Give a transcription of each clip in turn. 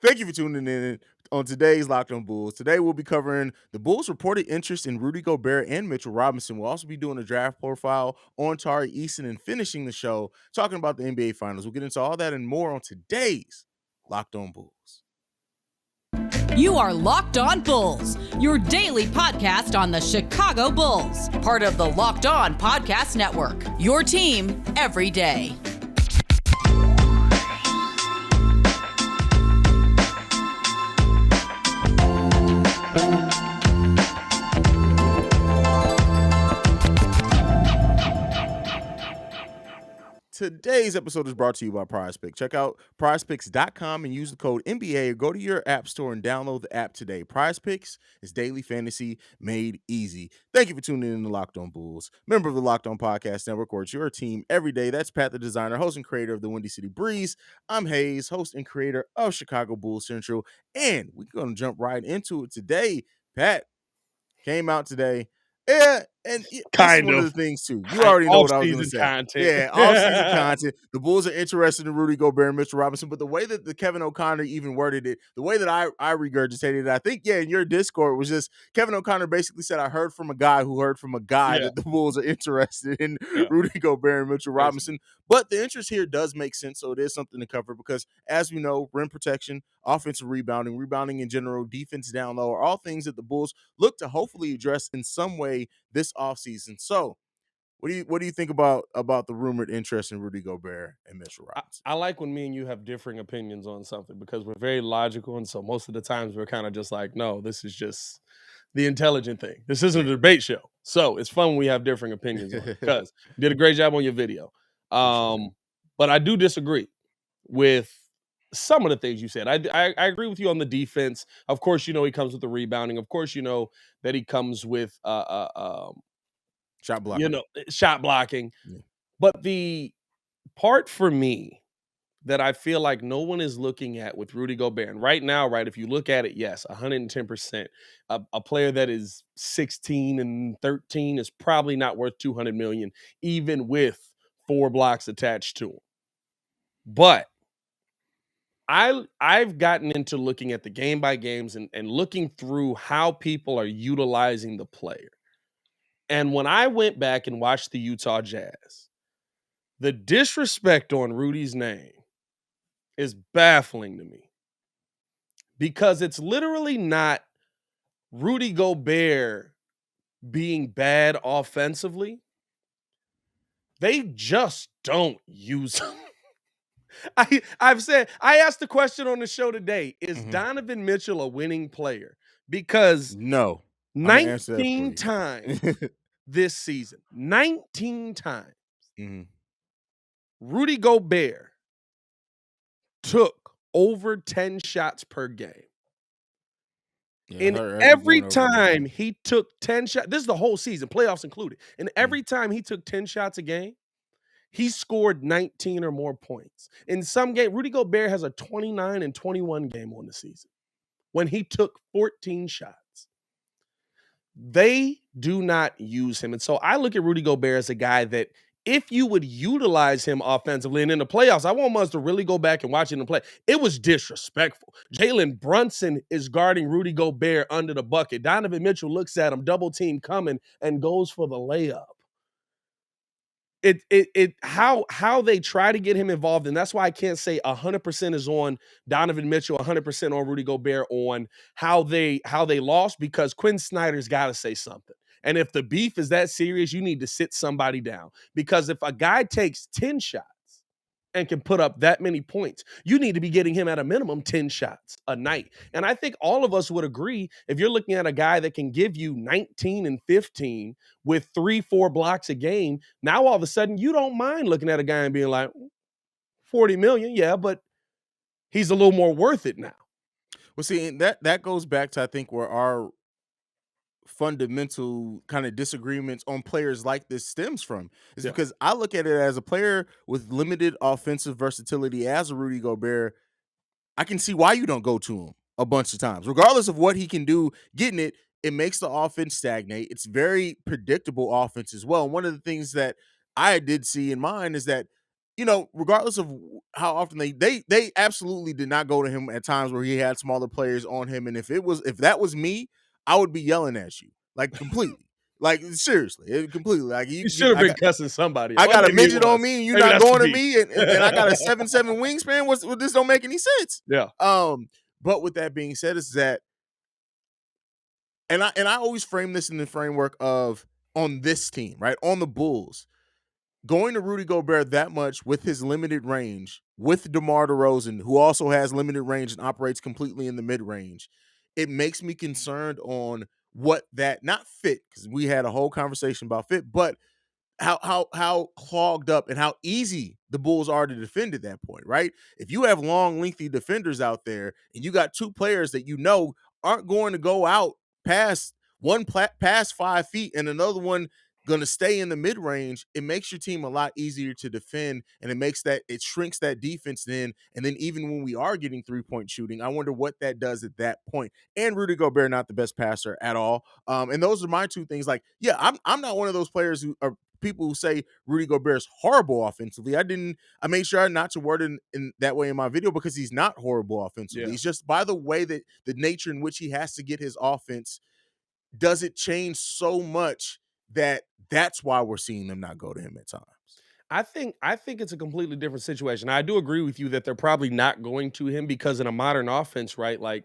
Thank you for tuning in on today's Locked On Bulls. Today we'll be covering the Bulls' reported interest in Rudy Gobert and Mitchell Robinson. We'll also be doing a draft profile on Tari Eason and finishing the show talking about the NBA Finals. We'll get into all that and more on today's Locked On Bulls. You are Locked On Bulls, your daily podcast on the Chicago Bulls, part of the Locked On Podcast Network, your team every day. Today's episode is brought to you by PrizePicks. Check out PrizePicks.com and use the code NBA or go to your app store and download the app today. PrizePicks is daily fantasy made easy. Thank you for tuning in to Locked On Bulls, member of the Locked On Podcast Network, where it's your team every day. That's Pat, the designer, host and creator of the Windy City Breeze. I'm Haize, host and creator of Chicago Bulls Central, and we're going to jump right into it today. Pat came out today. Yeah, and this is one of the things, too. You already know what I was going to say. Content. Yeah, off-season content. The Bulls are interested in Rudy Gobert and Mitchell Robinson, but the way that the Kevin O'Connor even worded it, the way that I regurgitated it, I think, in your Discord was just Kevin O'Connor basically said, I heard from a guy who heard from a guy that the Bulls are interested in Rudy Gobert and Mitchell Robinson. But the interest here does make sense, so it is something to cover because, as we know, rim protection, offensive rebounding in general, defense down low are all things that the Bulls look to hopefully address in some way this offseason. So, what do you think about the rumored interest in Rudy Gobert and Mitchell Robinson? I like when me and you have differing opinions on something because we're very logical, and so most of the times we're kind of just like, no, this is just the intelligent thing. This isn't a debate show. So it's fun when we have differing opinions on it because you did a great job on your video. But I do disagree with some of the things you said. I agree with you on the defense. Of course, you know he comes with the rebounding. Of course, you know that he comes with shot blocking. Shot blocking. Yeah. But the part for me that I feel like no one is looking at with Rudy Gobert, and right now, right, if you look at it, yes, 110%. A player that is 16 and 13 is probably not worth $200 million, even with 4 blocks attached to him. But I've gotten into looking at the game by games and looking through how people are utilizing the player. And when I went back and watched the Utah Jazz, the disrespect on Rudy's name is baffling to me because it's literally not Rudy Gobert being bad offensively. They just don't use him. I asked the question on the show today, is Donovan Mitchell a winning player? Because no. 19 times this season, 19 times, Rudy Gobert took over 10 shots per game. And every time he took 10 shots, this is the whole season, playoffs included, and every time he took 10 shots a game, he scored 19 or more points. In some game, Rudy Gobert has a 29 and 21 game on the season when he took 14 shots. They do not use him. And so I look at Rudy Gobert as a guy that if you would utilize him offensively, and in the playoffs, I want us to really go back and watch him play. It was disrespectful. Jalen Brunson is guarding Rudy Gobert under the bucket. Donovan Mitchell looks at him, double team coming, and goes for the layup. How they try to get him involved, and that's why I can't say 100% is on Donovan Mitchell, 100% on Rudy Gobert on how they lost, because Quinn Snyder's got to say something. And if the beef is that serious, you need to sit somebody down, because if a guy takes 10 shots and can put up that many points, you need to be getting him at a minimum 10 shots a night. And I think all of us would agree, if you're looking at a guy that can give you 19 and 15 with 3-4 blocks a game, now all of a sudden you don't mind looking at a guy and being like, 40 million, yeah, but he's a little more worth it now. Well, see, that goes back to, I think, where our fundamental kind of disagreements on players like this stems from. Is because I look at it as a player with limited offensive versatility as a Rudy Gobert. I can see why you don't go to him a bunch of times, regardless of what he can do getting it. It makes the offense stagnate. It's very predictable offense as well. And one of the things that I did see in mind is that regardless of how often they absolutely did not go to him at times where he had smaller players on him. And if that was me, I would be yelling at you like completely. Like seriously, completely. Like You should have been cussing somebody. I Well, got a maybe it midget on was. me and you're Maybe not that's the going to beef. me, and I got a 7'7" wingspan. This don't make any sense. Yeah. But with that being said, is that and I always frame this in the framework of on this team, right? On the Bulls. Going to Rudy Gobert that much with his limited range, with DeMar DeRozan, who also has limited range and operates completely in the mid-range, it makes me concerned on what that not fit, because we had a whole conversation about fit, but how clogged up and how easy the Bulls are to defend at that point, right? If you have long, lengthy defenders out there and you got two players that aren't going to go out past past 5 feet and another one going to stay in the mid range, it makes your team a lot easier to defend, and it shrinks that defense then. And then even when we are getting 3-point shooting, I wonder what that does at that point. And Rudy Gobert not the best passer at all. And those are my two things. Like, yeah, I'm not one of those players who are people who say Rudy Gobert is horrible offensively. I made sure not to word it in that way in my video because he's not horrible offensively. Yeah. It's just by the way that the nature in which he has to get his offense does it change so much that's why we're seeing them not go to him at times. I think it's a completely different situation. I do agree with you that they're probably not going to him because in a modern offense, right? Like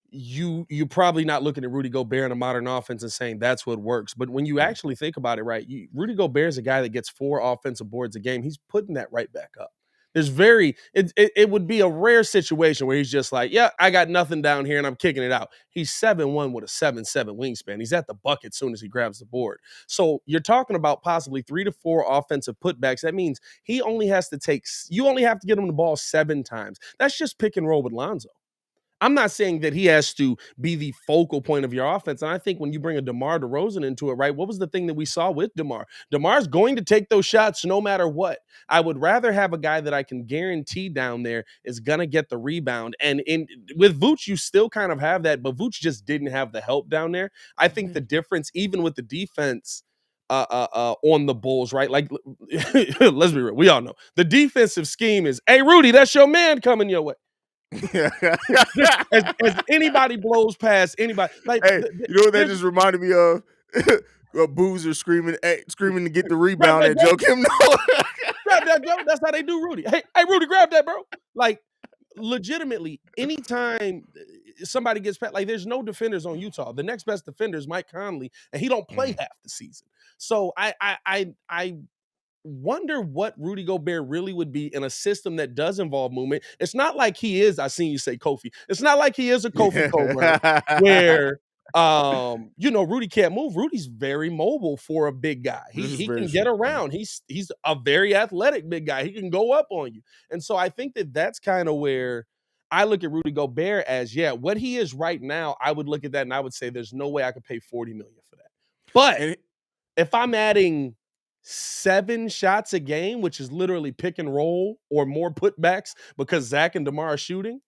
you're probably not looking at Rudy Gobert in a modern offense and saying that's what works. But when you actually think about it, right, Rudy Gobert is a guy that gets 4 offensive boards a game. He's putting that right back up. It would be a rare situation where he's just like, yeah, I got nothing down here and I'm kicking it out. He's 7'1" with a 7'7" wingspan. He's at the bucket as soon as he grabs the board. So you're talking about possibly 3 to 4 offensive putbacks. That means you only have to get him the ball 7 times. That's just pick and roll with Lonzo. I'm not saying that he has to be the focal point of your offense. And I think when you bring a DeMar DeRozan into it, right, what was the thing that we saw with DeMar? DeMar's going to take those shots no matter what. I would rather have a guy that I can guarantee down there is going to get the rebound. And with Vooch, you still kind of have that, but Vooch just didn't have the help down there. I think the difference, even with the defense on the Bulls, right? Like, let's be real. We all know the defensive scheme is, hey, Rudy, that's your man coming your way. as anybody blows past anybody, like, hey, you know what that just reminded me of? Boozer screaming to get the rebound and Joakim Noah. Grab that, bro. That's how they do Rudy. Hey, Rudy, grab that, bro. Like, legitimately, anytime somebody gets past, like, there's no defenders on Utah. The next best defender is Mike Conley, and he don't play half the season. So I wonder what Rudy Gobert really would be in a system that does involve movement. It's not like he is, I seen you say Kofi. It's not like he is a Kofi Coburn where Rudy can't move. Rudy's very mobile for a big guy. He can get around. He's a very athletic big guy. He can go up on you. And so I think that's kind of where I look at Rudy Gobert as, what he is right now. I would look at that and I would say there's no way I could pay $40 million for that. But if I'm adding 7 shots a game, which is literally pick and roll or more putbacks because Zach and DeMar are shooting,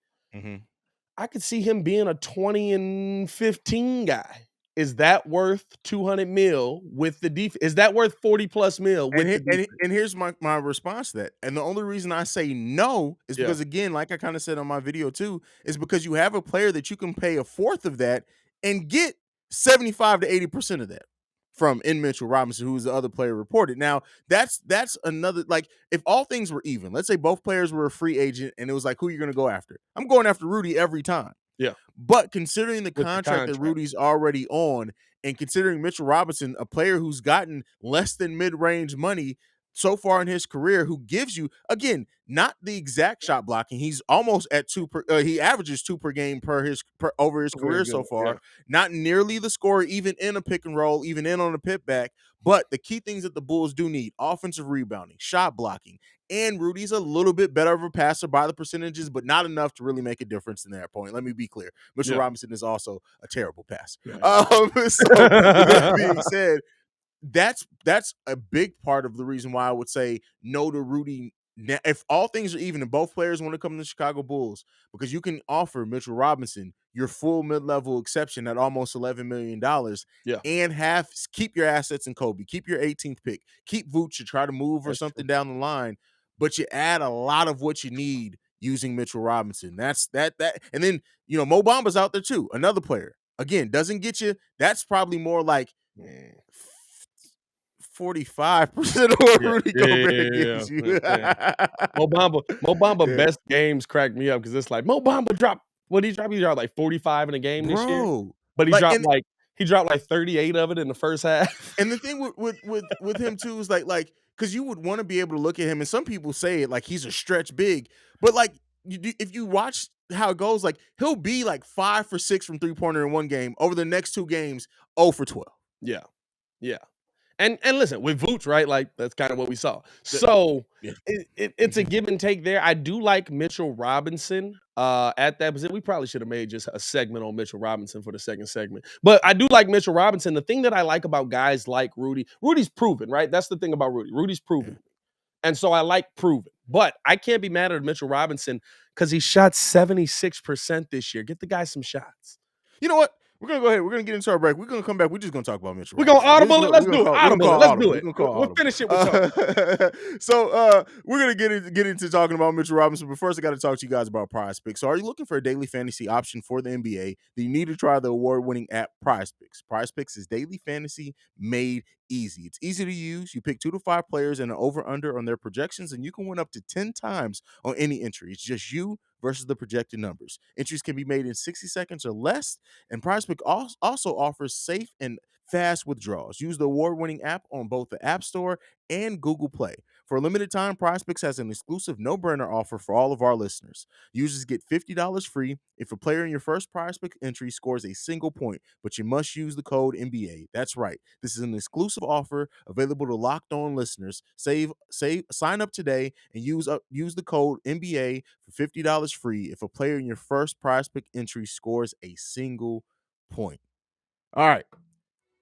I could see him being a 20 and 15 guy. Is that worth $200 million with the defense? Is that worth $40+ million with the defense? And here's my response to that. And the only reason I say no is because, again, like I kind of said on my video too, is because you have a player that you can pay a fourth of that and get 75 to 80% of that from Mitchell Robinson, who's the other player reported. Now, that's another, like, if all things were even, let's say both players were a free agent and it was like, who are you going to go after? I'm going after Rudy every time. Yeah. But considering the contract that Rudy's already on, and considering Mitchell Robinson, a player who's gotten less than mid-range money so far in his career, who gives you, again, not the exact shot blocking. He's almost at 2 per. He averages 2 per game over his career so far. Yeah. Not nearly the scorer, even in a pick and roll, even in on a pit back. But the key things that the Bulls do need: offensive rebounding, shot blocking, and Rudy's a little bit better of a passer by the percentages, but not enough to really make a difference in that point. Let me be clear: Mitchell Robinson is also a terrible passer. So, with that being said, that's a big part of the reason why I would say no to Rudy. Now, if all things are even and both players want to come to the Chicago Bulls, because you can offer Mitchell Robinson your full mid-level exception at almost $11 million, and keep your assets in Kobe, keep your 18th pick, keep Vooch to try to move or something down the line. but you add a lot of what you need using Mitchell Robinson. That's that, and then Mo Bamba's out there too, another player. Again, doesn't get you. That's probably more like 45% of what Rudy Gobert gives you. Mo Bamba Yeah. best games crack me up because it's like Mo Bamba dropped. What did he drop? He dropped like 45 in a game this year, Bro. but Like, he dropped like 38 of it in the first half. and the thing with him too is like because you would want to be able to look at him, and some people say it like he's a stretch big, but like if you watch how it goes, like he'll be like 5 for 6 from 3-pointer in one game. Over the next 2 games, 0 for 12. Yeah, yeah. And listen, with Vooch, right? Like that's kind of what we saw. So Yeah. it's a give and take there. I do like Mitchell Robinson at that position. We probably should have made just a segment on Mitchell Robinson for the second segment. But I do like Mitchell Robinson. The thing that I like about guys like Rudy's proven, right? That's the thing about Rudy. Rudy's proven. Yeah. And so I like proven. But I can't be mad at Mitchell Robinson because he shot 76% this year. Get the guy some shots. You know what? We're gonna go ahead. We're gonna get into our break. We're gonna come back. We're just gonna talk about Mitchell. We're gonna Robinson. audible it. Let's do it. Audible it. Let's do it. We're gonna call We'll audible. finish it with talk. So we're gonna get into talking about Mitchell Robinson. But first, I got to talk to you guys about PrizePicks. So, are you looking for a daily fantasy option for the NBA? Then you need to try the award-winning app PrizePicks. PrizePicks is daily fantasy made easy. It's easy to use. You pick 2 to 5 players and an over/under on their projections, and you can win up to 10 times on any entry. It's just you versus the projected numbers. Entries can be made in 60 seconds or less, and PrizePicks also offers safe and fast withdrawals. Use the award-winning app on both the App Store and Google Play. For a limited time, PrizePicks has an exclusive no-brainer offer for all of our listeners. Users get $50 free if a player in your first PrizePicks entry scores a single point, but you must use the code NBA. That's right. This is an exclusive offer available to locked-on listeners. Sign up today and use the code NBA for $50 free if a player in your first PrizePicks entry scores a single point. All right.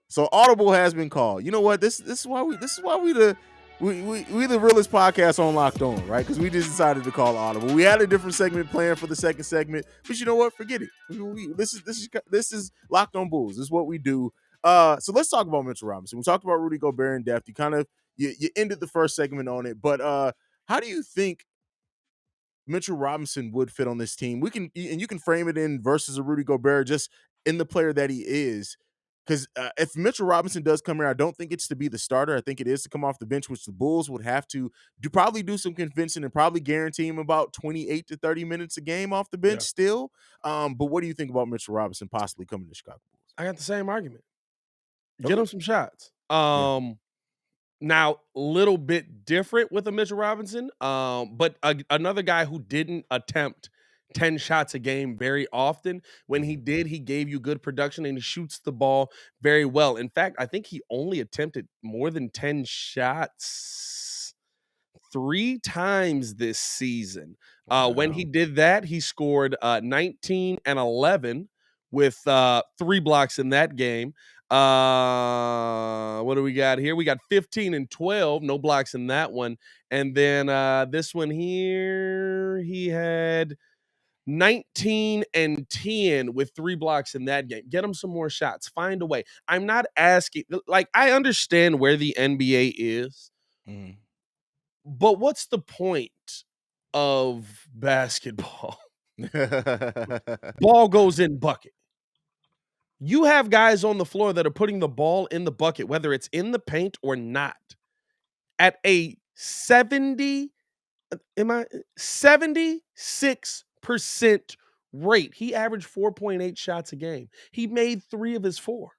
So Audible has been called. You know what? This is why we the realest podcast on Locked On, right? Because we just decided to call Audible. We had a different segment planned for the second segment, but you know what? Forget it. This is Locked On Bulls. This is what we do. So let's talk about Mitchell Robinson. We talked about Rudy Gobert in depth. You ended the first segment on it, but how do you think Mitchell Robinson would fit on this team? You can frame it in versus a Rudy Gobert, just in the player that he is. Because if Mitchell Robinson does come here, I don't think it's to be the starter. I think it is to come off the bench, which the Bulls would have to probably do some convincing and probably guarantee him about 28 to 30 minutes a game off the bench still. But what do you think about Mitchell Robinson possibly coming to Chicago Bulls? I got the same argument. Get him some shots. Now, a little bit different with a Mitchell Robinson, but another guy who didn't attempt 10 shots a game very often. When he did, he gave you good production and he shoots the ball very well. In fact, I think he only attempted more than 10 shots 3 times this season. Wow. When he did that, he scored 19 and 11 with 3 blocks in that game. What do we got here? We got 15 and 12, no blocks in that one. And then this one here, he had 19 and 10 with 3 blocks in that game. Get him some more shots. Find a way. I'm not asking, like, I understand where the NBA is, but what's the point of basketball? Ball goes in bucket. You have guys on the floor that are putting the ball in the bucket, whether it's in the paint or not, at a 76% rate. He averaged 4.8 shots a game. He made 3 of his 4.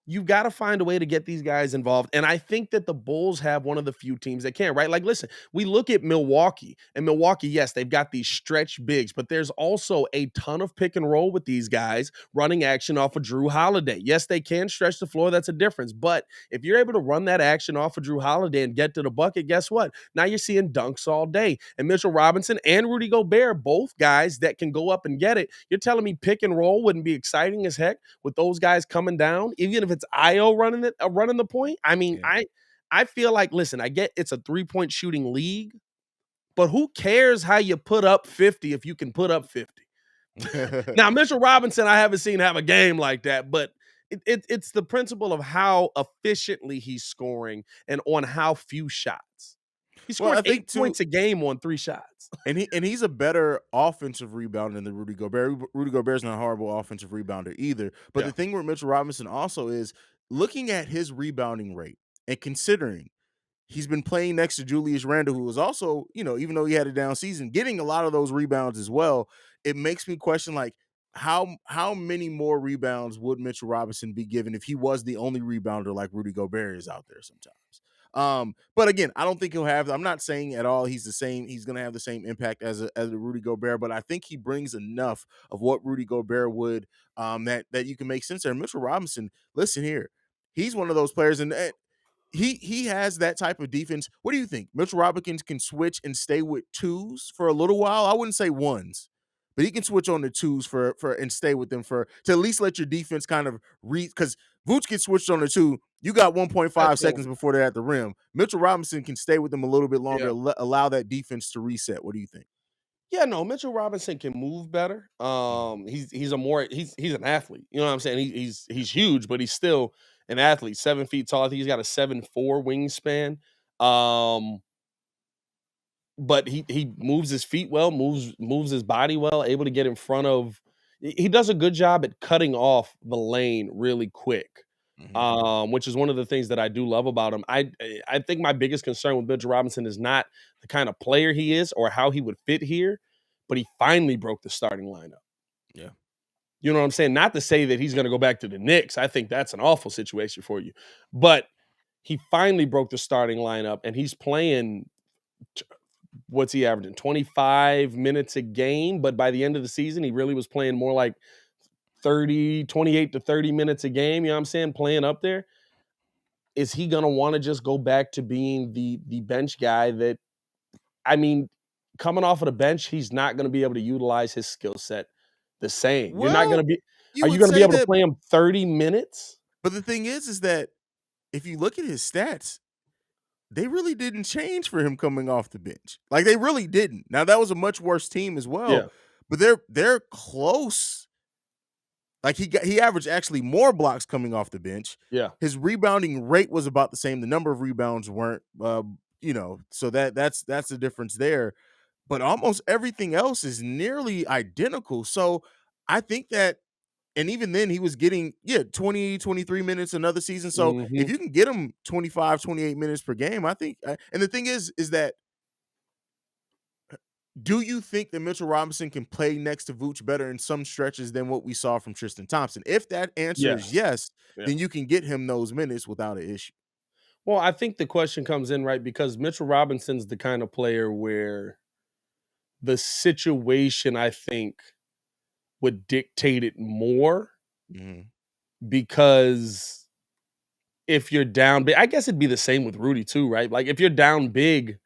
You've got to find a way to get these guys involved. And I think that the Bulls have one of the few teams that can, right? Like, listen, we look at Milwaukee, and Milwaukee, yes, they've got these stretch bigs, but there's also a ton of pick and roll with these guys running action off of Drew Holiday. Yes, they can stretch the floor. That's a difference. But if you're able to run that action off of Drew Holiday and get to the bucket, guess what? Now you're seeing dunks all day. And Mitchell Robinson and Rudy Gobert, both guys that can go up and get it. You're telling me pick and roll wouldn't be exciting as heck with those guys coming down, even if it's Io running the point? I mean, I feel like, listen, I get it's a 3-point shooting league, but who cares how you put up 50 if you can put up 50? Now, Mitchell Robinson, I haven't seen have a game like that, but it's the principle of how efficiently he's scoring and on how few shots. He Well, scored I 8 think too, points a game on 3 shots. and he's a better offensive rebounder than Rudy Gobert. Rudy Gobert's not a horrible offensive rebounder either. But Yeah. the thing with Mitchell Robinson also is looking at his rebounding rate and considering he's been playing next to Julius Randle, who was also, even though he had a down season, getting a lot of those rebounds as well. It makes me question like how many more rebounds would Mitchell Robinson be given if he was the only rebounder like Rudy Gobert is out there sometimes. But again, I don't think he'll have. I'm not saying at all he's the same. He's going to have the same impact as a Rudy Gobert, but I think he brings enough of what Rudy Gobert would. That you can make sense there. Mitchell Robinson, listen here, he's one of those players, and he has that type of defense. What do you think? Mitchell Robinson can switch and stay with twos for a little while. I wouldn't say ones, but he can switch on the twos for and stay with them for to at least let your defense kind of read because Vooch gets switched on the two. You got 1.5 Yeah. seconds before they're at the rim. Mitchell Robinson can stay with them a little bit longer, Yeah. allow that defense to reset. What do you think? Yeah, no, Mitchell Robinson can move better. He's an athlete. You know what I'm saying? He's huge, but he's still an athlete. 7 feet tall. I think he's got a 7'4" wingspan. Um, but he moves his feet well, moves his body well, able to get in front of. He does a good job at cutting off the lane really quick. Mhm. Which is one of the things that I do love about him. I think my biggest concern with Mitchell Robinson is not the kind of player he is or how he would fit here, but he finally broke the starting lineup. Yeah. You know what I'm saying? Not to say that he's going to go back to the Knicks. I think that's an awful situation for you. But he finally broke the starting lineup and he's playing what's he averaging? 25 minutes a game, but by the end of the season he really was playing more like 28 to 30 minutes a game, you know what I'm saying? Playing up there. Is he going to want to just go back to being the bench guy that I mean, coming off of the bench, he's not going to be able to utilize his skill set the same. You're not going Well, to be you Are you would going to be say able to that, play him 30 minutes? but the thing is that if you look at his stats, they really didn't change for him coming off the bench. Like they really didn't. Now that was a much worse team as well, Yeah. but they're close. Like he averaged actually more blocks coming off the bench. Yeah. His rebounding rate was about the same. The number of rebounds weren't, so that's the difference there. But almost everything else is nearly identical. So I think that, and even then he was getting 20 23 minutes another season. So if Mhm. you can get him 25 28 minutes per game, I think and the thing is that do you think that Mitchell Robinson can play next to Vooch better in some stretches than what we saw from Tristan Thompson? If that answer is Yes. yes, Yeah. then you can get him those minutes without an issue. Well, I think the question comes in, right, because Mitchell Robinson's the kind of player where the situation, I think, would dictate it more Mhm. because if you're down big, I guess it'd be the same with Rudy too, right? Like if you're down big,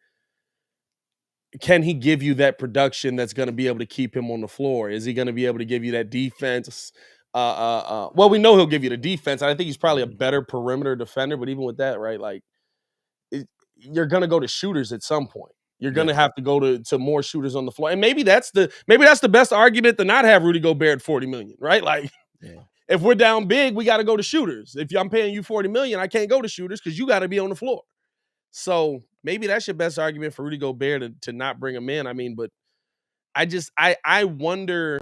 can he give you that production that's going to be able to keep him on the floor? Is he going to be able to give you that defense? Well, we know he'll give you the defense. I think he's probably a Mhm. better perimeter defender, but even with that, right, like you're going to go to shooters at some point. You're going Yeah. to have to go to more shooters on the floor, and maybe that's the best argument to not have Rudy Gobert at 40 million, right? Like Yeah. if we're down big, we got to go to shooters. If I'm paying you 40 million, I can't go to shooters because you got to be on the floor. So maybe that's your best argument for Rudy Gobert to not bring him in. I mean, but I wonder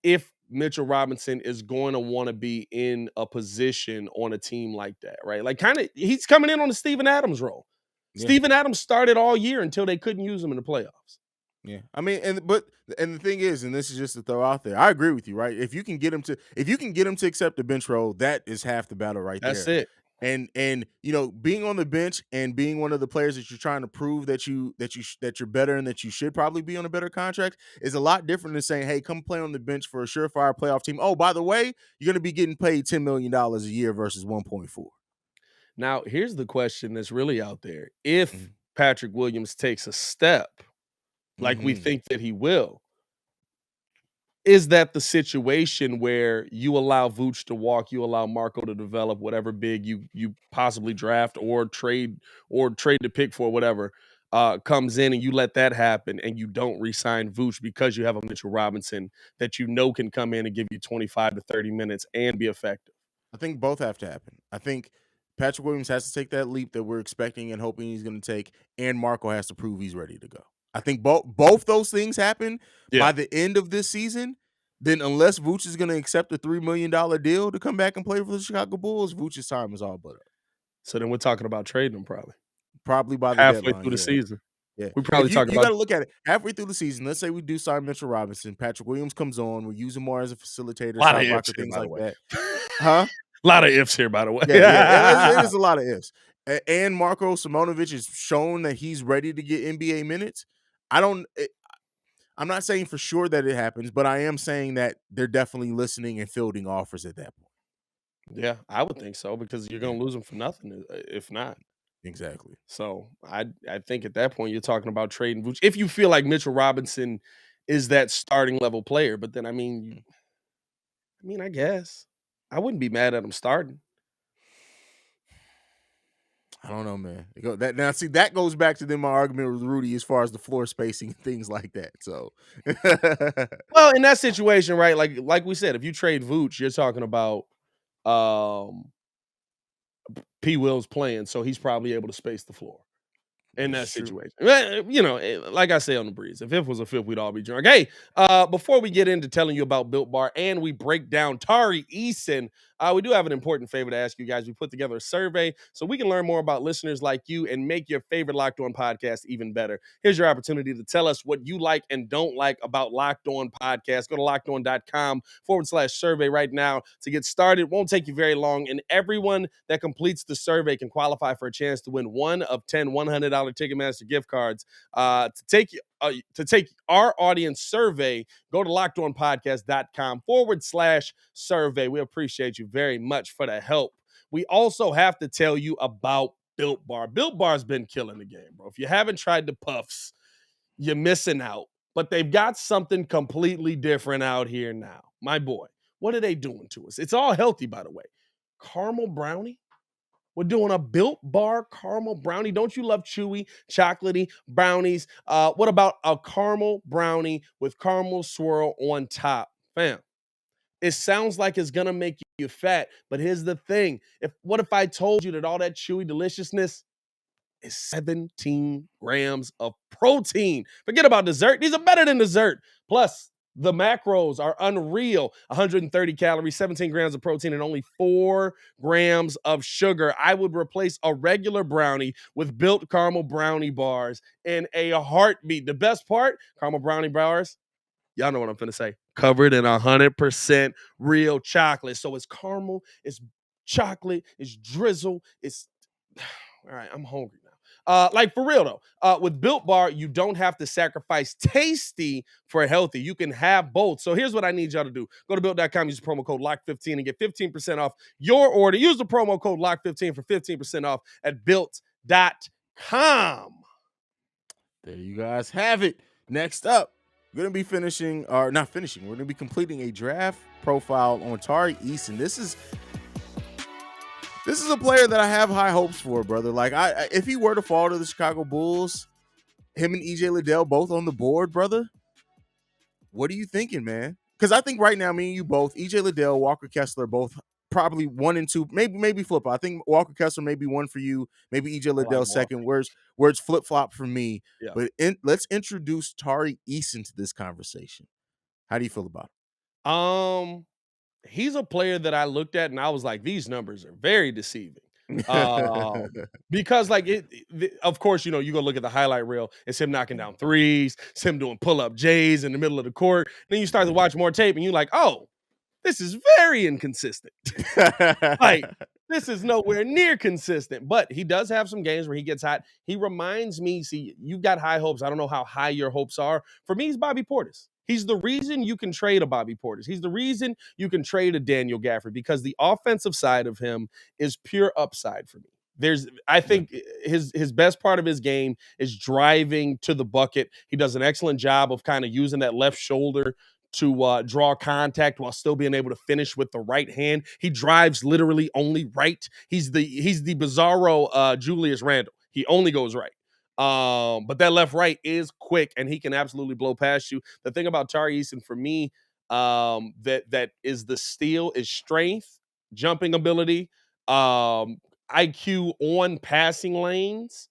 if Mitchell Robinson is going to want to be in a position on a team like that, right? Like kind of he's coming in on the Steven Adams role. Yeah. Steven Adams started all year until they couldn't use him in the playoffs. Yeah. I mean, and the thing is, and this is just to throw out there, I agree with you, right? If you can get him to accept the bench role, that is half the battle right That's there. it. And being on the bench and being one of the players that you're trying to prove that you're better and that you should probably be on a better contract is a lot different than saying, hey, come play on the bench for a surefire playoff team. Oh, by the way, you're going to be getting paid $10 million a year versus 1.4. Now, here's the question that's really out there. If Mhm. Patrick Williams takes a step like we Mhm. think that he will, is that the situation where you allow Vooch to walk, you allow Marco to develop whatever big you possibly draft or trade the pick for whatever comes in, and you let that happen, and you don't re-sign Vooch because you have a Mitchell Robinson that you know can come in and give you 25 to 30 minutes and be effective? I think both have to happen. I think Patrick Williams has to take that leap that we're expecting and hoping he's going to take, and Marco has to prove he's ready to go. I think both those things happen by the end of this season. Then, unless Vooch is going to accept a $3 million deal to come back and play for the Chicago Bulls, Vooch's time is all but up. So then we're talking about trading him Probably by the halfway deadline. through the season. Yeah. We probably If you talking got about to look at it halfway through the season. Let's say we do sign Mitchell Robinson. Patrick Williams comes on. We're using more as a facilitator, a lot of shot ifs blocker, here, things by the like way. that. Huh? A lot of ifs here, by the way. Yeah. It is a lot of ifs. And Marko Simonovic has shown that he's ready to get NBA minutes. I'm not saying for sure that it happens, but I am saying that they're definitely listening and fielding offers at that point. Yeah, I would think so, because you're going to lose him for nothing if not. Exactly. So I think at that point you're talking about trading Vooch if you feel like Mitchell Robinson is that starting level player. But then I guess I wouldn't be mad at him starting. I don't know, man. That goes back to my argument with Rudy as far as the floor spacing and things like that. So, well, in that situation, right? Like we said, if you trade Vooch, you're talking about P. Will's playing, so he's probably able to space the floor in that situation. Like I say on the breeze, if it was a fifth, we'd all be drunk. Hey, before we get into telling you about Built Bar and we break down Tari Eason, we do have an important favor to ask you guys. We put together a survey so we can learn more about listeners like you and make your favorite Locked On podcast even better. Here's your opportunity to tell us what you like and don't like about Locked On Podcast. Go to lockedon.com/survey right now to get started. It won't take you very long, and everyone that completes the survey can qualify for a chance to win one of 10 $100 Ticketmaster gift cards. To take our audience survey, go to lockedonpodcast.com/survey. We appreciate you very much for the help. We also have to tell you about Built Bar. Built Bar's been killing the game, bro. If you haven't tried the puffs, you're missing out. But they've got something completely different out here now. My boy, what are they doing to us? It's all healthy, by the way. Caramel brownie? We're doing a Built Bar caramel brownie. Don't you love chewy, chocolatey brownies? What about a caramel brownie with caramel swirl on top? Fam, it sounds like it's going to make you fat, but here's the thing. What if I told you that all that chewy deliciousness is 17 grams of protein? Forget about dessert. These are better than dessert. Plus, the macros are unreal. 130 calories, 17 grams of protein, and only 4 grams of sugar. I would replace a regular brownie with Built Caramel Brownie Bars in a heartbeat. The best part, caramel brownie bars, y'all know what I'm finna say, covered in 100% real chocolate. So it's caramel, it's chocolate, it's drizzle, it's... All right, I'm hungry now. Like for real though, with Built Bar, you don't have to sacrifice tasty for healthy. You can have both. So here's what I need y'all to do. Go to built.com, use the promo code LOCK15 and get 15% off your order. Use the promo code LOCK15 for 15% off at built.com. There you guys have it. Next up, we're going to be we're going to be completing a draft profile on Tari Eason. This is a player that I have high hopes for, brother. Like, if he were to fall to the Chicago Bulls, him and EJ Liddell both on the board, brother, what are you thinking, man? Because I think right now, me and you both, EJ Liddell, Walker Kessler, both probably 1 and 2, maybe flip. I think Walker Kessler may be 1 for you, maybe EJ Liddell second. Where's flip flop for me? Yeah. But let's introduce Tari Eason to this conversation. How do you feel about it? He's a player that I looked at and I was like, these numbers are very deceiving. Because of course, you go look at the highlight reel. It's him knocking down threes. It's him doing pull-up J's in the middle of the court. Then you start to watch more tape and you're like, oh, this is very inconsistent. Like, this is nowhere near consistent. But he does have some games where he gets hot. He reminds me, see, you've got high hopes. I don't know how high your hopes are. For me, he's Bobby Portis. He's the reason you can trade a Bobby Portis. He's the reason you can trade a Daniel Gafford, because the offensive side of him is pure upside for me. I think his best part of his game is driving to the bucket. He does an excellent job of kind of using that left shoulder to draw contact while still being able to finish with the right hand. He drives literally only right. He's the bizarro Julius Randle. He only goes right. But that left-right is quick, and he can absolutely blow past you. The thing about Tari Eason for me, that is the steal is strength, jumping ability. IQ on passing lanes.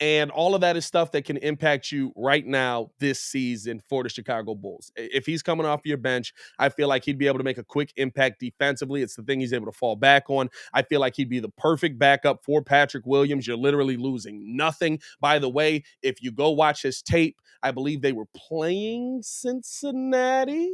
And all of that is stuff that can impact you right now this season for the Chicago Bulls. If he's coming off your bench, I feel like he'd be able to make a quick impact defensively. It's the thing he's able to fall back on. I feel like he'd be the perfect backup for Patrick Williams. You're literally losing nothing. By the way, if you go watch his tape, I believe they were playing Cincinnati.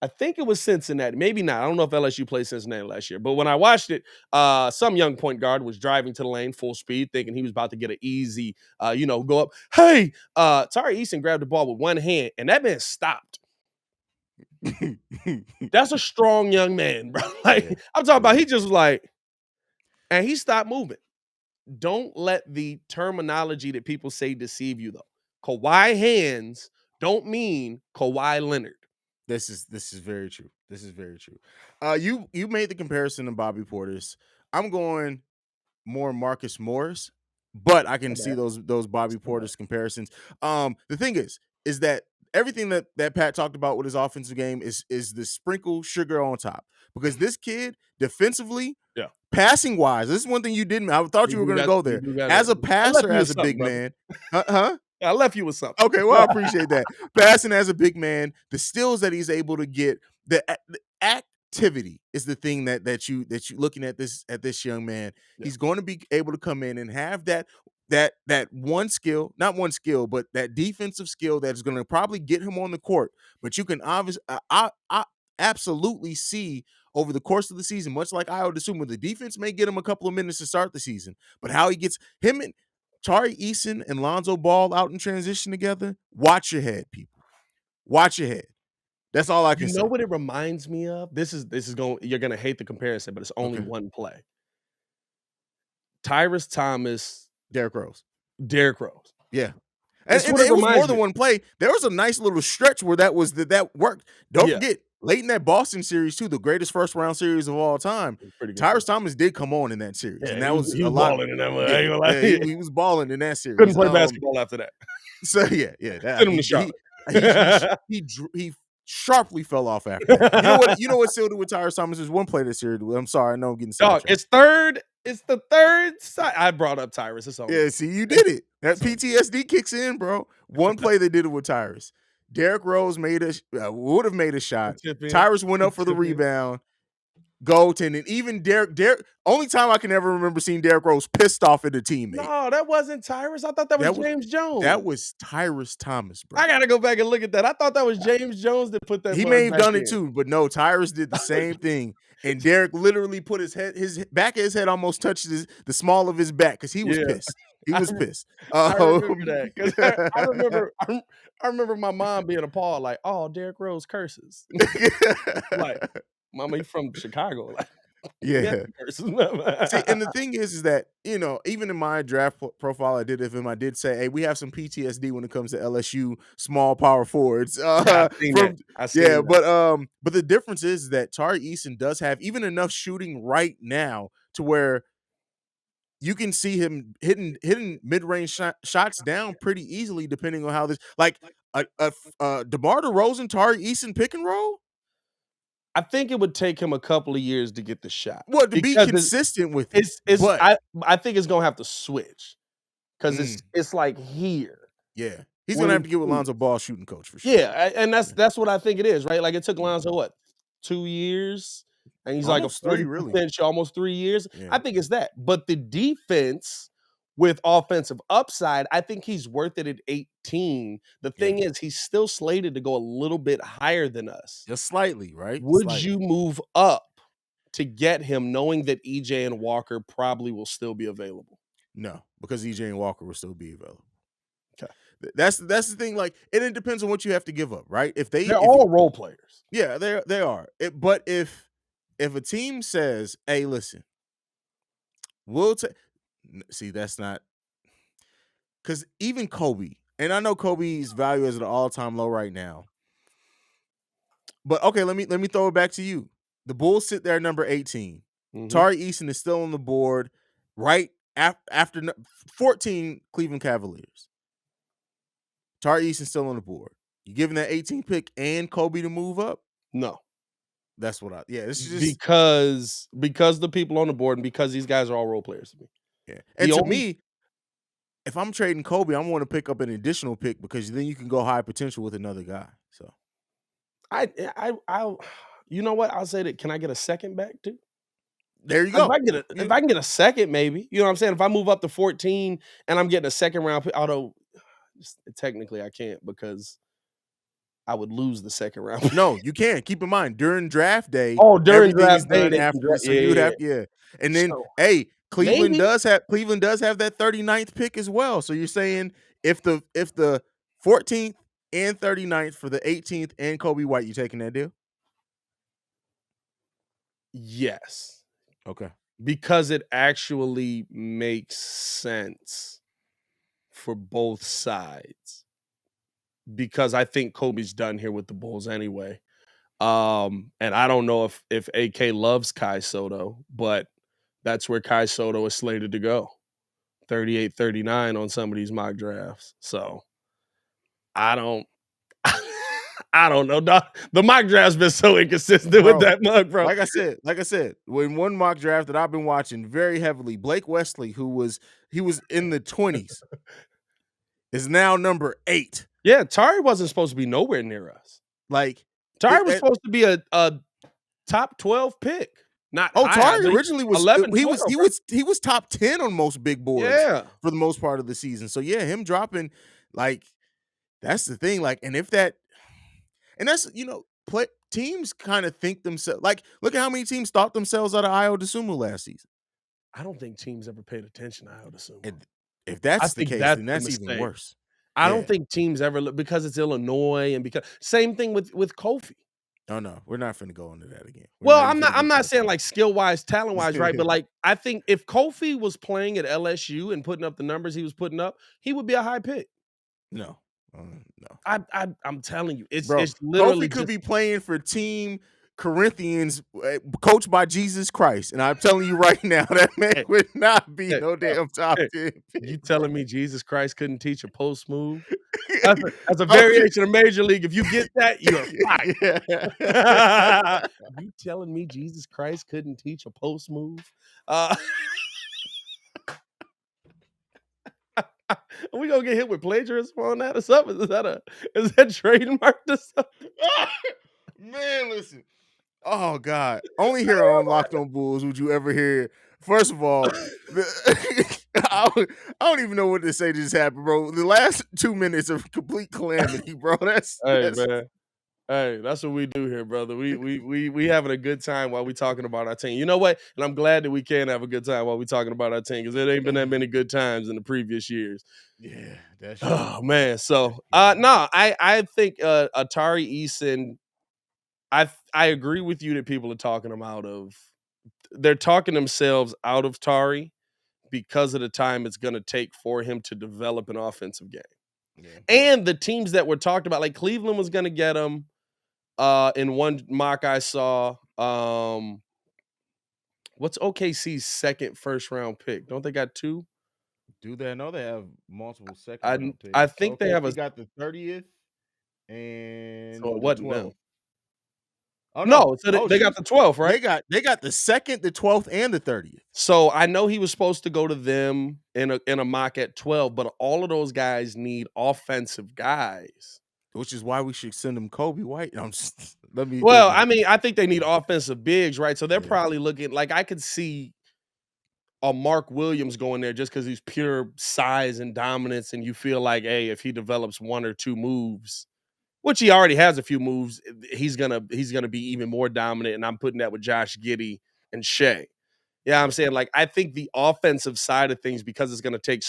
I think it was Cincinnati. Maybe not. I don't know if LSU played Cincinnati last year. But when I watched it, some young point guard was driving to the lane full speed, thinking he was about to get an easy, go up. Hey, Tari Eason grabbed the ball with one hand, and that man stopped. That's a strong young man, bro. Like, I'm talking about he just was like, and he stopped moving. Don't let the terminology that people say deceive you, though. Kawhi hands don't mean Kawhi Leonard. This is very true. This is very true. You made the comparison to Bobby Portis. I'm going more Marcus Morris, but I can see those Bobby Portis comparisons. The thing is that everything that Pat talked about with his offensive game is the sprinkle sugar on top, because this kid defensively, passing wise, this is one thing you didn't. I thought you were going to go there. As a passer, as a big man, I left you with something. Okay, well, I appreciate that. Passing as a big man, the skills that he's able to get, the activity is the thing that you looking at this young man. Yeah. He's going to be able to come in and have that one skill, not one skill, but that defensive skill that's going to probably get him on the court. But you can obviously, I absolutely see over the course of the season, much like I would assume, the defense may get him a couple of minutes to start the season, but how he gets him and Tari Eason and Lonzo Ball out in transition together, watch your head, people. Watch your head. That's all I can say. You know what it reminds me of? This is going. You're gonna hate the comparison, but it's only one play. Tyrus Thomas, Derrick Rose. Yeah. And it was more than one play. There was a nice little stretch where that worked. Don't forget, late in that Boston series too, the greatest first round series of all time. Tyrus Thomas did come on in that series, and that was a lot. Balling in that he was balling in that series. Couldn't play basketball after that. So yeah. Send him to Charlotte. He sharply fell off after. You know what sealed it with Tyrus Thomas? There's one play this series. I'm sorry, I know I'm getting sidetracked. It's third. It's the third side. I brought up Tyrus. It's over. Yeah, see, you did it. That PTSD kicks in, bro. One play they did it with Tyrus. Derrick Rose would have made a shot. Tyrus went up for the rebound. Goaltending. And even Derrick, only time I can ever remember seeing Derrick Rose pissed off at a teammate. No, that wasn't Tyrus. I thought that was James Jones. That was Tyrus Thomas, bro. I got to go back and look at that. I thought that was James Jones that put that. He may have done it too, but no, Tyrus did the same thing. And Derrick literally put his back of his head almost touched the small of his back because he was pissed. He was pissed. I remember that. I remember my mom being appalled, like, "Oh, Derrick Rose curses." Like, Mama, you from Chicago? Like, yeah. See, and the thing is that, even in my draft profile I did of him, I did say, hey, we have some PTSD when it comes to LSU small power forwards. I've seen that. But the difference is that Tari Eason does have even enough shooting right now to where you can see him hitting mid-range shots down pretty easily, depending on how this, like a DeMar DeRozan, Tari Eason pick and roll. I think it would take him a couple of years to get the shot. Well, to be consistent with it. I think it's gonna have to switch because it's like here. Yeah, he's gonna have to get with Lonzo Ball shooting coach for sure. Yeah, and that's what I think it is, right? Like it took Lonzo 2 years, and he's almost like a 30%, almost 3 years. Yeah. I think it's that, but the defense with offensive upside, I think he's worth it at 18. The thing is, he's still slated to go a little bit higher than us. Just slightly, right? Would you move up to get him, knowing that EJ and Walker probably will still be available? No, because EJ and Walker will still be available. Okay. That's the thing. Like, and it depends on what you have to give up, right? They're all role players. Yeah, they are. But if a team says, hey, listen, we'll take. See, that's not, because even Kobe, and I know Kobe's value is at an all-time low right now. But okay, let me throw it back to you. The Bulls sit there number 18. Mm-hmm. Tari Eason is still on the board right after 14 Cleveland Cavaliers. Tari Eason still on the board. You giving that 18 pick and Kobe to move up? No. That's what I. Yeah, it's just because the people on the board and because these guys are all role players to me. yeah. And The to only me, if I'm trading Kobe, I want to pick up an additional pick because then you can go high potential with another guy. So I you know what? I'll say that. Can I get a second back too? there you Like go. if I can get a second, maybe. You know what I'm saying? If I move up to 14 and I'm getting a second round pick, although technically I can't because I would lose the second round. No, you can't. Keep in mind during draft day, Oh, during everything is draft day, done they can afterwards. So yeah, you would yeah, have yeah. yeah. And then So hey, Cleveland maybe does have that 39th pick as well. So you're saying if the 14th and 39th for the 18th and Kobe White, you taking that deal? yes. Okay. Because it actually makes sense for both sides. Because I think Kobe's done here with the Bulls anyway. And I don't know if AK loves Kai Soto, but that's where Kai Soto is slated to go. 38-39 on some of these mock drafts. So I don't I don't know. The mock draft's been so inconsistent with Bro, that mug, bro. like I said, when one mock draft that I've been watching very heavily, Blake Wesley, he was in the 20s, is now number 8. Yeah, Tari wasn't supposed to be nowhere near us. Like Tari it, was supposed to be a top 12 pick. Not high, Tari but originally was 11, he 12, was he right? was he was top 10 on most big boards Yeah. for the most part of the season. So yeah, him dropping like that's the thing. Like, and if that and that's play teams kind of think themselves like look at how many teams thought themselves out of Io DeSumo last season. I don't think teams ever paid attention to Haize Pat. And if I that's the think case, that's then the that's even mistake. worse. I don't Yeah. think teams ever look because it's Illinois and because same thing with Kofi. Oh no, we're not finna go into that again. We're Well, not even finna I'm get not that saying far. like skill wise, talent wise, right? But like I think if Kofi was playing at LSU and putting up the numbers he was putting up, he would be a high pick. No. No. I'm telling you, it's Bro, literally Kofi could just be playing for Team Corinthians, coached by Jesus Christ, and I'm telling you right now, that man hey, would not be hey, no bro, damn top hey, 10 you pick, bro. telling me Jesus Christ couldn't teach a post move? That's a Kofi, variation of Major League. If you get that, you're fired. yeah. You telling me Jesus Christ couldn't teach a post move? Uh, are we gonna get hit with plagiarism on that or something? Is that trademark or something? Man, listen. Oh God! Only here on Locked On Bulls would you ever hear. First of all, I don't even know what to say. Just happened, bro. The last 2 minutes of complete calamity, bro. Hey That's man. Hey, that's what we do here, brother. We having a good time while we talking about our team. You know what? And I'm glad that we can have a good time while we talking about our team because it ain't been that many good times in the previous years. yeah, that's true. Oh man. So no, I think Tari Eason, I agree with you that people are talking him out of they're talking themselves out of Tari because of the time it's gonna take for him to develop an offensive game. Yeah, And the teams that were talked about, like Cleveland was gonna get him. In one mock I saw, what's OKC's second first round pick? Don't they got 2? do they? I know they have multiple second I round picks. I think they Okay, have they a got the 30th so and it the wasn't 12th. them. Oh no! No, so Oh they got shoot! the 12th, right? They got the 2nd, the 12th, and the 30th. So I know he was supposed to go to them in a mock at 12, but all of those guys need offensive guys. Which is why we should send him Kobe White. I'm just let me Well, think. I mean, I think they need offensive bigs, right? So they're Yeah, probably looking like I could see a Mark Williams going there just because he's pure size and dominance, and you feel like, hey, if he develops 1 or 2 moves, which he already has a few moves, he's gonna be even more dominant. And I'm putting that with Josh Giddey and Shea. Yeah, I'm yeah, saying like I think the offensive side of things because it's gonna take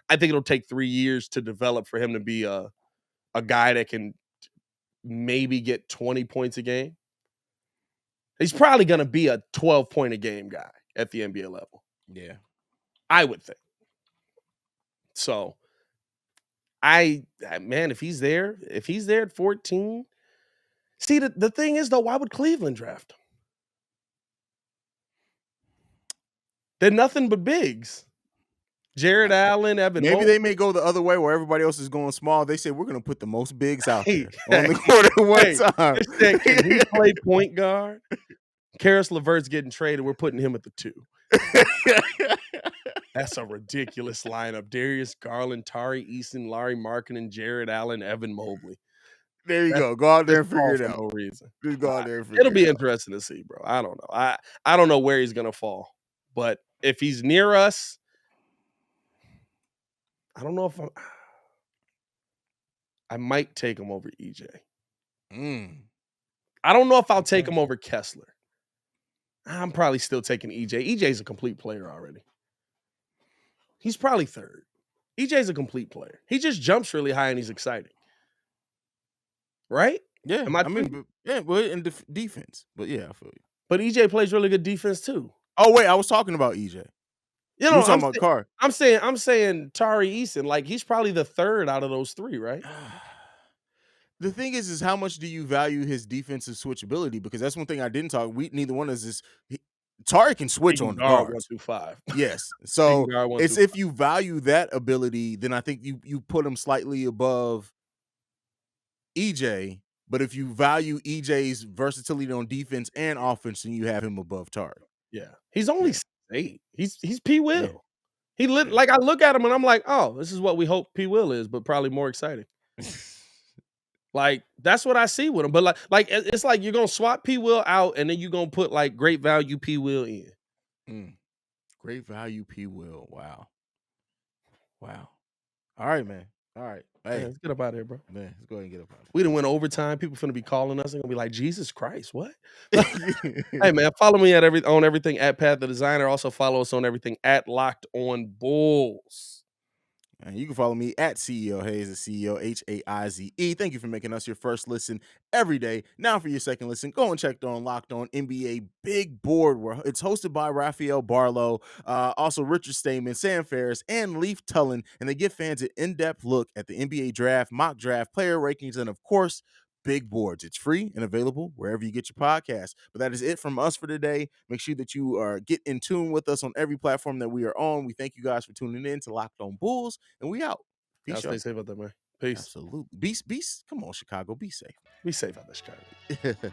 I think it'll take 3 years to develop for him to be a guy that can maybe get 20 points a game. He's probably gonna be a 12-point a game guy at the NBA level. yeah. I would think. So man, if he's there at 14, see the thing is though, why would Cleveland draft him? They're nothing but bigs. Jared Allen, Evan Maybe Mobley. they may go the other way where everybody else is going small. They say we're going to put the most bigs out Hey, there on the court at one hey, time. they said, can he play point guard? Karis LeVert's getting traded. We're putting him at the 2. That's a ridiculous lineup. Darius Garland, Tari Eason, Larry Markkinen, Jared Allen, Evan Mobley. There you go. Go out there and Just figure fall it for out. no reason. Just go out there and figure It'll be it out. interesting to see, bro. I don't know. I don't know where he's gonna fall, but if he's near us, I don't know if I might take him over EJ. I don't know if I'll take him over Kessler. I'm probably still taking EJ. EJ's a complete player already. He's probably 3rd. EJ's a complete player. He just jumps really high and he's exciting. Right? Yeah. Am I mean, yeah, well, in defense. But yeah, I feel you. But EJ plays really good defense too. Oh, wait, I was talking about EJ. You know, were talking about Carr. I'm saying Tari Eason, like he's probably the 3rd out of those 3, right? The thing is how much do you value his defensive switchability? Because that's one thing I didn't talk. Neither one of us is. Tari can switch on the guards. 1 through 5. Yes. So it's if 5. you value that ability, then I think you put him slightly above EJ. But if you value EJ's versatility on defense and offense, then you have him above Tari. Yeah. He's only 8. He's P. Will. Yeah. He like I look at him and I'm like, oh, this is what we hope P. Will is, but probably more exciting. Like that's what I see with him. But like it's like you're gonna swap P. Will out and then you're gonna put like great value P. Will in. Great value P. Will. Wow. All right, man. All right. Hey, let's get up out of here, bro. Man, let's go ahead and get up out of here. We done went overtime. People finna be calling us and gonna be like, Jesus Christ, what? Hey man, follow me on everything at Pat the Designer. Also follow us on everything at Locked On Bulls. And you can follow me at CEO Haize, CEO Haize. Thank you for making us your first listen every day. Now for your second listen, go and check on Locked On NBA Big Board, where it's hosted by Raphael Barlow, also Richard Stamen, Sam Ferris, and Leaf Tullen, and they give fans an in-depth look at the NBA draft, mock draft, player rankings, and of course, Big Boards. It's free and available wherever you get your podcasts. But that is it from us for today. Make sure that you get in tune with us on every platform that we are on. We thank you guys for tuning in to Locked On Bulls, and we out. Peace. Stay safe out there, man. Peace. Absolutely. Come on, Chicago. Be safe. Be safe out there, Chicago.